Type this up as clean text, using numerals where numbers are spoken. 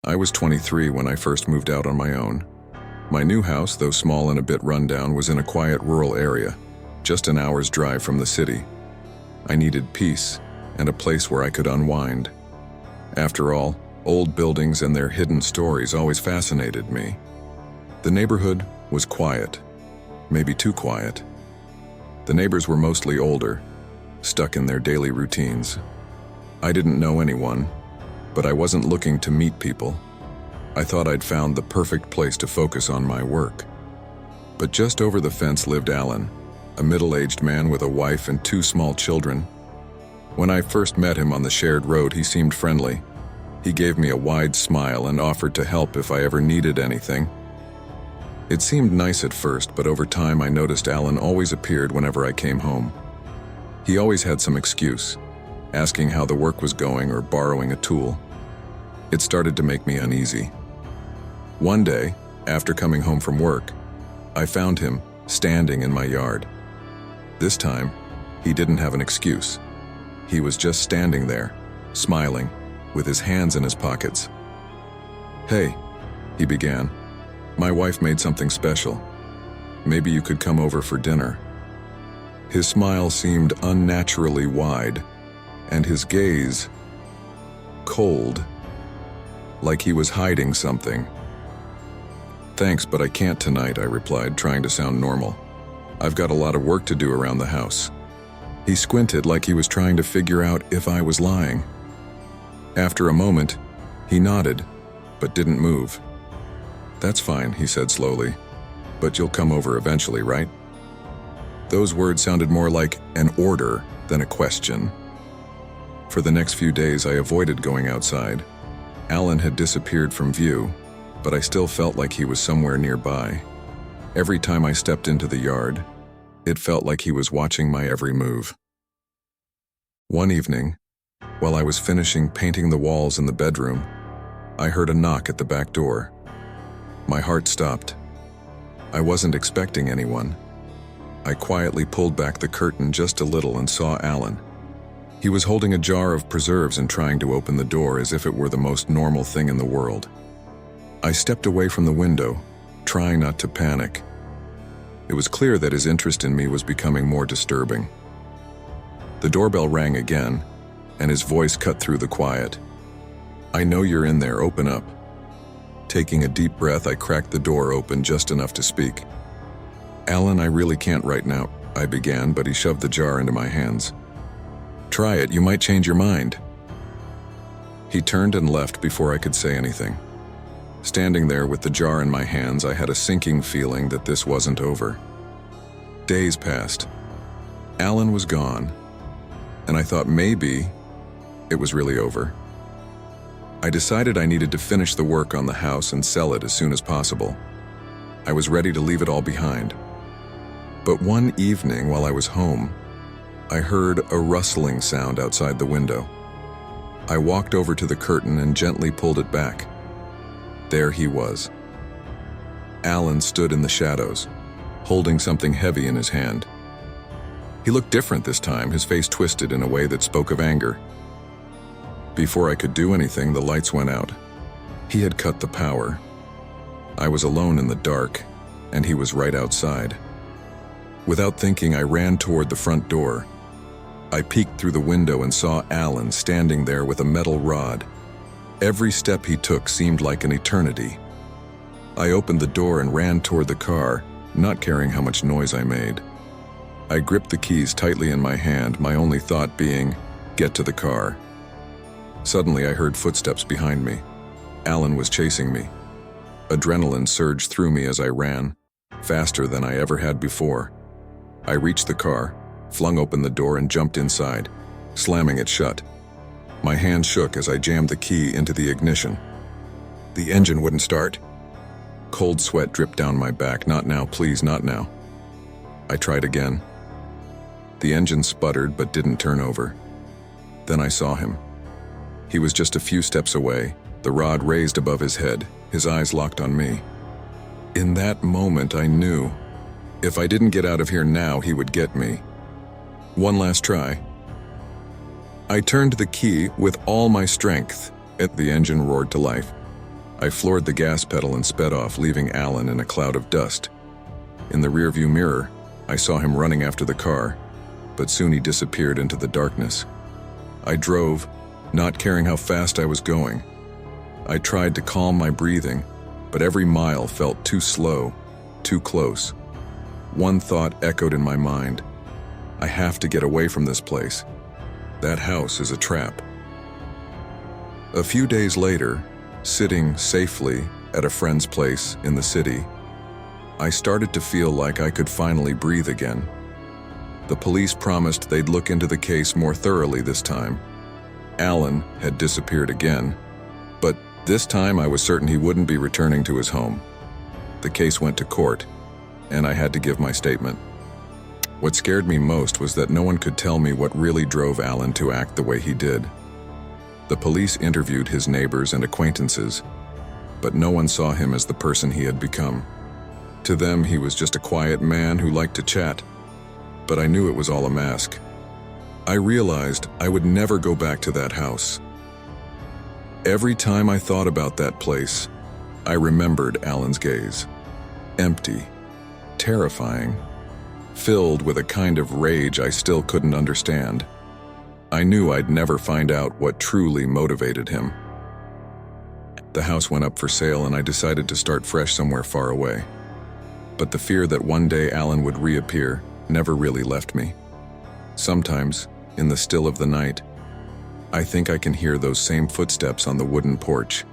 I was 23 when I first moved out on my own. My new house, though small and a bit rundown, was in a quiet rural area, just an hour's drive from the city. I needed peace and a place where I could unwind. After all, old buildings and their hidden stories always fascinated me. The neighborhood was quiet, maybe too quiet. The neighbors were mostly older, stuck in their daily routines. I didn't know anyone, but I wasn't looking to meet people. I thought I'd found the perfect place to focus on my work. But just over the fence lived Alan, a middle-aged man with a wife and 2 small children. When I first met him on the shared road, he seemed friendly. He gave me a wide smile and offered to help if I ever needed anything. It seemed nice at first, but over time I noticed Alan always appeared whenever I came home. He always had some excuse, asking how the work was going or borrowing a tool. It started to make me uneasy. One day, after coming home from work, I found him standing in my yard. This time, he didn't have an excuse. He was just standing there, smiling, with his hands in his pockets. "Hey," he began, "my wife made something special. Maybe you could come over for dinner." His smile seemed unnaturally wide, and his gaze cold, like he was hiding something. "Thanks, but I can't tonight," I replied, trying to sound normal. "I've got a lot of work to do around the house." He squinted like he was trying to figure out if I was lying. After a moment, he nodded, but didn't move. "That's fine," he said slowly, "but you'll come over eventually, right?" Those words sounded more like an order than a question. For the next few days, I avoided going outside. Alan had disappeared from view, but I still felt like he was somewhere nearby. Every time I stepped into the yard, it felt like he was watching my every move. One evening, while I was finishing painting the walls in the bedroom, I heard a knock at the back door. My heart stopped. I wasn't expecting anyone. I quietly pulled back the curtain just a little and saw Alan. He was holding a jar of preserves and trying to open the door as if it were the most normal thing in the world. I stepped away from the window, trying not to panic. It was clear that his interest in me was becoming more disturbing. The doorbell rang again, and his voice cut through the quiet. "I know you're in there, open up." Taking a deep breath, I cracked the door open just enough to speak. "Alan, I really can't right now," I began, but he shoved the jar into my hands. "Try it, you might change your mind." He turned and left before I could say anything. Standing there with the jar in my hands, I had a sinking feeling that this wasn't over. Days passed. Alan was gone, and I thought maybe it was really over. I decided I needed to finish the work on the house and sell it as soon as possible. I was ready to leave it all behind. But one evening while I was home, I heard a rustling sound outside the window. I walked over to the curtain and gently pulled it back. There he was. Alan stood in the shadows, holding something heavy in his hand. He looked different this time, his face twisted in a way that spoke of anger. Before I could do anything, the lights went out. He had cut the power. I was alone in the dark, and he was right outside. Without thinking, I ran toward the front door. I peeked through the window and saw Alan standing there with a metal rod. Every step he took seemed like an eternity. I opened the door and ran toward the car, not caring how much noise I made. I gripped the keys tightly in my hand, my only thought being, get to the car. Suddenly, I heard footsteps behind me. Alan was chasing me. Adrenaline surged through me as I ran, faster than I ever had before. I reached the car, flung open the door and jumped inside, slamming it shut. My hand shook as I jammed the key into the ignition. The engine wouldn't start. Cold sweat dripped down my back. "Not now, please, not now." I tried again. The engine sputtered but didn't turn over. Then I saw him. He was just a few steps away, the rod raised above his head, his eyes locked on me. In that moment, I knew, if I didn't get out of here now, he would get me. One last try. I turned the key with all my strength, and the engine roared to life. I floored the gas pedal and sped off, leaving Alan in a cloud of dust. In the rearview mirror, I saw him running after the car, but soon he disappeared into the darkness. I drove, not caring how fast I was going. I tried to calm my breathing, but every mile felt too slow, too close. One thought echoed in my mind. I have to get away from this place. That house is a trap. A few days later, sitting safely at a friend's place in the city, I started to feel like I could finally breathe again. The police promised they'd look into the case more thoroughly this time. Alan had disappeared again, but this time I was certain he wouldn't be returning to his home. The case went to court, and I had to give my statement. What scared me most was that no one could tell me what really drove Alan to act the way he did. The police interviewed his neighbors and acquaintances, but no one saw him as the person he had become. To them, he was just a quiet man who liked to chat, but I knew it was all a mask. I realized I would never go back to that house. Every time I thought about that place, I remembered Alan's gaze. Empty, terrifying, filled with a kind of rage I still couldn't understand. I knew I'd never find out what truly motivated him. The house went up for sale, and I decided to start fresh somewhere far away. But the fear that one day Alan would reappear never really left me. Sometimes, in the still of the night, I think I can hear those same footsteps on the wooden porch,